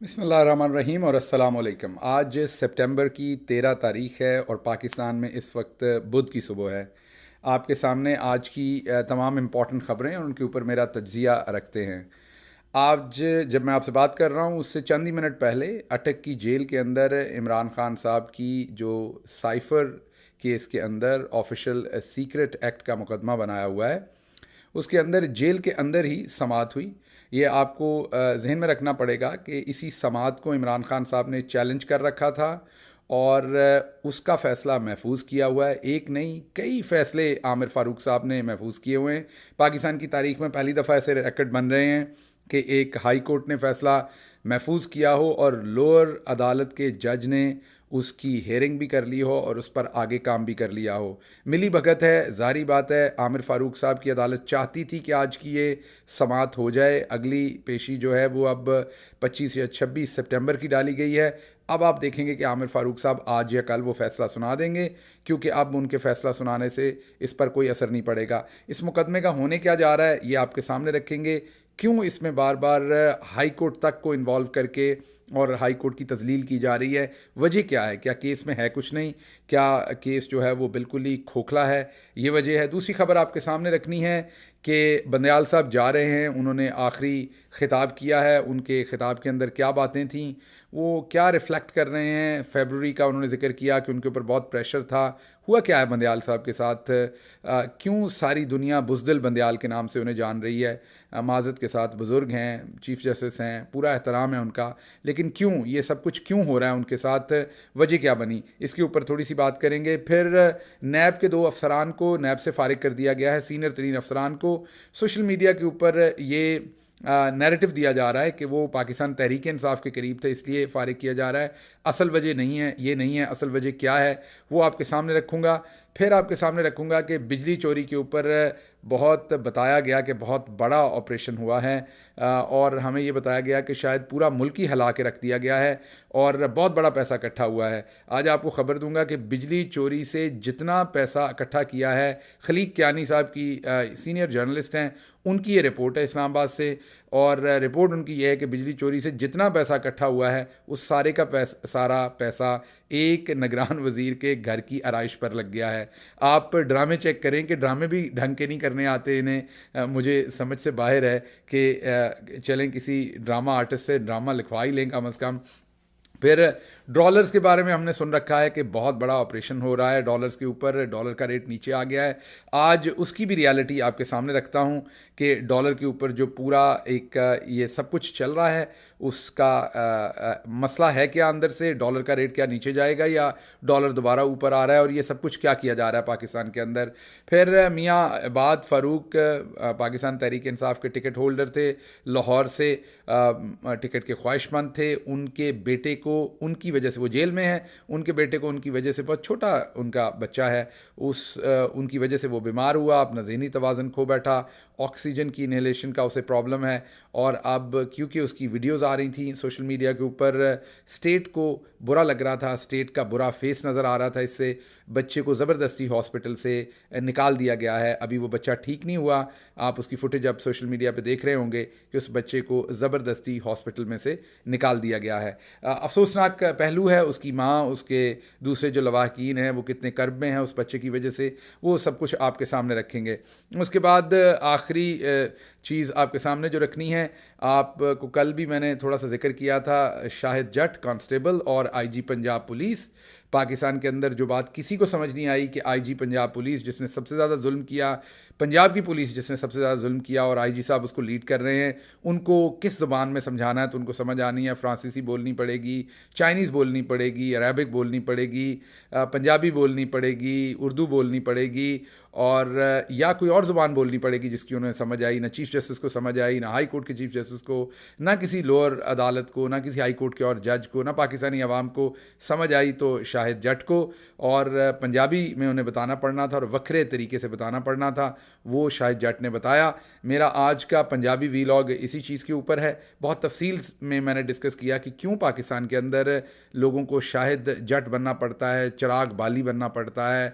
बिस्मिल्लाहिर्रहमानिर्रहीम और अस्सलाम वालेकुम। आज सितंबर की 13 तारीख है और पाकिस्तान में इस वक्त बुध की सुबह है। आपके सामने आज की तमाम इम्पॉर्टेंट ख़बरें और उनके ऊपर मेरा तज्ज़िया रखते हैं। आज जब मैं आपसे बात कर रहा हूँ उससे चंद ही मिनट पहले अटक की जेल के अंदर इमरान खान साहब की जो साइफ़र केस के अंदर ऑफिशियल सीक्रेट एक्ट का मुकदमा बनाया हुआ है, उसके अंदर जेल के अंदर ही समाअत हुई। ये आपको जहन में रखना पड़ेगा कि इसी समाअत को इमरान खान साहब ने चैलेंज कर रखा था और उसका फ़ैसला महफूज किया हुआ है। एक नहीं, कई फ़ैसले आमिर फ़ारूक साहब ने महफूज किए हुए हैं। पाकिस्तान की तारीख में पहली दफ़ा ऐसे रिकॉर्ड बन रहे हैं कि एक हाई कोर्ट ने फ़ैसला महफूज किया हो और लोअर अदालत के जज ने उसकी हेयरिंग भी कर ली हो और उस पर आगे काम भी कर लिया हो। मिली भगत है, ज़ाहिर बात है। आमिर फ़ारूक साहब की अदालत चाहती थी कि आज की ये समाअत हो जाए। अगली पेशी जो है वो अब 25 या 26 सितंबर की डाली गई है। अब आप देखेंगे कि आमिर फ़ारूक साहब आज या कल वो फ़ैसला सुना देंगे, क्योंकि अब उनके फ़ैसला सुनाने से इस पर कोई असर नहीं पड़ेगा। इस मुकदमे का होने क्या जा रहा है ये आपके सामने रखेंगे। क्यों इसमें बार बार हाई कोर्ट तक को इन्वॉल्व करके और हाई कोर्ट की तजलील की जा रही है? वजह क्या है? क्या केस में है कुछ नहीं? क्या केस जो है वो बिल्कुल ही खोखला है? ये वजह है। दूसरी खबर आपके सामने रखनी है कि बंदयाल साहब जा रहे हैं, उन्होंने आखिरी ख़िताब किया है। उनके ख़िताब के अंदर क्या बातें थीं, वो क्या रिफ़्लेक्ट कर रहे हैं? फ़रवरी का उन्होंने ज़िक्र किया कि उनके ऊपर बहुत प्रेशर था। हुआ क्या है बंदयाल साहब के साथ? क्यों सारी दुनिया बुज़दिल बंदयाल के नाम से उन्हें जान रही है? माज़रत के साथ, बुज़ुर्ग हैं, चीफ़ जस्टिस हैं, पूरा एहतराम है उनका, लेकिन क्यों ये सब कुछ क्यों हो रहा है उनके साथ? वजह क्या बनी? इसके ऊपर थोड़ी सी बात करेंगे। फिर नैब के 2 अफसरान को नैब से फ़ारिग कर दिया गया है, सीनियर तरीन अफसरान को। सोशल मीडिया के ऊपर ये नैरेटिव दिया जा रहा है कि वो पाकिस्तान तहरीक इंसाफ के करीब थे इसलिए फ़ारिग किया जा रहा है। असल वजह नहीं है, ये नहीं है। असल वजह क्या है वो आपके सामने रखूँगा। फिर आपके सामने रखूँगा कि बिजली चोरी के ऊपर बहुत बताया गया कि बहुत बड़ा ऑपरेशन हुआ है, और हमें ये बताया गया कि शायद पूरा मुल्क ही हिला के रख दिया गया है और बहुत बड़ा पैसा इकट्ठा हुआ है। आज आपको ख़बर दूंगा कि बिजली चोरी से जितना पैसा इकट्ठा किया है, खलीक कियानी साहब की सीनियर जर्नलिस्ट हैं, उनकी ये रिपोर्ट है इस्लामाबाद से, और रिपोर्ट उनकी ये है कि बिजली चोरी से जितना पैसा इकट्ठा हुआ है उस सारे का सारा पैसा एक निगरान वज़ीर के घर की आराइश पर लग गया है। आप ड्रामे चेक करें कि ड्रामे भी ढंग के नहीं करने आते इन्हें। मुझे समझ से बाहर है कि चलें किसी ड्रामा आर्टिस्ट से ड्रामा लिखवा ही लें कम अज़ कम। फिर डॉलर्स के बारे में हमने सुन रखा है कि बहुत बड़ा ऑपरेशन हो रहा है डॉलर्स के ऊपर, डॉलर का रेट नीचे आ गया है। आज उसकी भी रियलिटी आपके सामने रखता हूँ कि डॉलर के ऊपर जो पूरा एक ये सब कुछ चल रहा है उसका मसला है क्या अंदर से, डॉलर का रेट क्या नीचे जाएगा या डॉलर दोबारा ऊपर आ रहा है, और ये सब कुछ क्या किया जा रहा है पाकिस्तान के अंदर। फिर मियाँ इबाद फ़ारूक पाकिस्तान तहरीक इंसाफ के टिकट होल्डर थे, लाहौर से टिकट के ख्वाहिशमंद थे। उनके बेटे को उनकी वजह से, वो जेल में है, उनके बेटे को उनकी वजह से, बहुत छोटा उनका बच्चा है, उनकी वजह से वो बीमार हुआ, अपना ज़हनी तवाज़ुन खो बैठा, ऑक्सीजन की इनहेलेशन का उसे प्रॉब्लम है। और अब क्योंकि उसकी वीडियोस आ रही थी सोशल मीडिया के ऊपर, स्टेट को बुरा लग रहा था, स्टेट का बुरा फेस नज़र आ रहा था इससे, बच्चे को ज़बरदस्ती हॉस्पिटल से निकाल दिया गया है। अभी वो बच्चा ठीक नहीं हुआ। आप उसकी फुटेज अब सोशल मीडिया पे देख रहे होंगे कि उस बच्चे को ज़बरदस्ती हॉस्पिटल में से निकाल दिया गया है। अफसोसनाक पहलू है, उसकी माँ, उसके दूसरे जो लवाहकीन हैं वो कितने कर्ब में हैं उस बच्चे की वजह से, वो सब कुछ आपके सामने रखेंगे। उसके बाद आखिरी चीज़ आपके सामने जो रखनी है, आपको कल भी मैंने थोड़ा सा जिक्र किया था, शाहिद जट कांस्टेबल और आईजी पंजाब पुलिस। पाकिस्तान के अंदर जो बात किसी को समझ नहीं आई कि आईजी पंजाब पुलिस जिसने सबसे ज़्यादा जुल्म किया, पंजाब की पुलिस जिसने सबसे ज़्यादा जुल्म किया, और आईजी साहब उसको लीड कर रहे हैं, उनको किस ज़बान में समझाना है तो उनको समझ आनी है। फ़्रांसीसी बोलनी पड़ेगी, चाइनीज़ बोलनी पड़ेगी, अरबिक बोलनी पड़ेगी, पंजाबी बोलनी पड़ेगी, उर्दू बोलनी पड़ेगी, और या कोई और ज़ुबान बोलनी पड़ेगी जिसकी उन्हें समझ आई। ना चीफ़ जस्टिस को समझ आई, ना हाई कोर्ट के चीफ़ जस्टिस को, ना किसी लोअर अदालत को, ना किसी हाई कोर्ट के और जज को, ना पाकिस्तानी अवाम को समझ आई तो शाहिद जट को। और पंजाबी में उन्हें बताना पड़ना था और वक्रे तरीके से बताना पड़ना था, वो शाहिद जट ने बताया। मेरा आज का पंजाबी वीलॉग इसी चीज़ के ऊपर है। बहुत तफसील में मैंने डिस्कस किया कि क्यों पाकिस्तान के अंदर लोगों को शाहिद जट बनना पड़ता है, चिराग बाली बनना पड़ता है,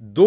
2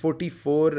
44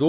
2